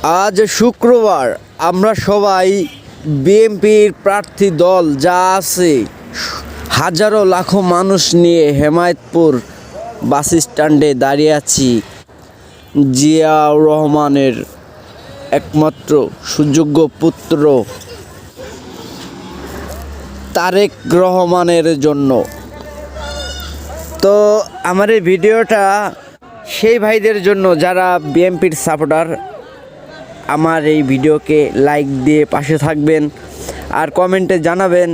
আজ শুক্রবার আমরা সবাই বিএনপির প্রার্থী দল যা আছে হাজারো লাখো মানুষ নিয়ে হেমায়েতপুর বাস স্ট্যান্ডে দাঁড়িয়ে আছি জিয়াউর রহমানের একমাত্র সুযোগ্য পুত্র তারেক রহমানের জন্য। তো আমার এই ভিডিওটা সেই ভাইদের জন্য যারা বিএনপির সাপোর্টার। আমার এই ভিডিওকে লাইক দিয়ে পাশে থাকবেন আর কমেন্টে জানাবেন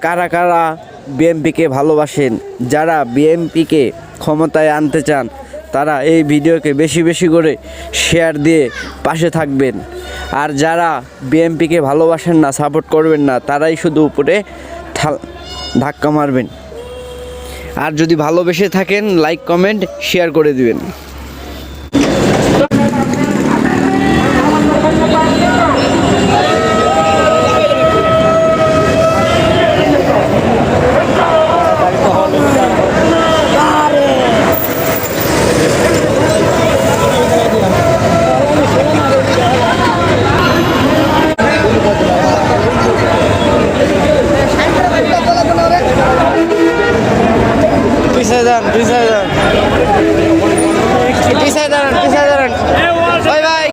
কারা কারা বিএনপিকে ভালোবাসেন। যারা বিএনপিকে ক্ষমতায় আনতে চান তারা এই ভিডিওকে বেশি বেশি করে শেয়ার দিয়ে পাশে থাকবেন। আর যারা বিএনপিকে ভালোবাসেন না, সাপোর্ট করবেন না, তারাই শুধু উপরে ধাক্কা মারবেন। আর যদি ভালোবেসে থাকেন লাইক কমেন্ট শেয়ার করে দিবেন। পিছিয়ে যান।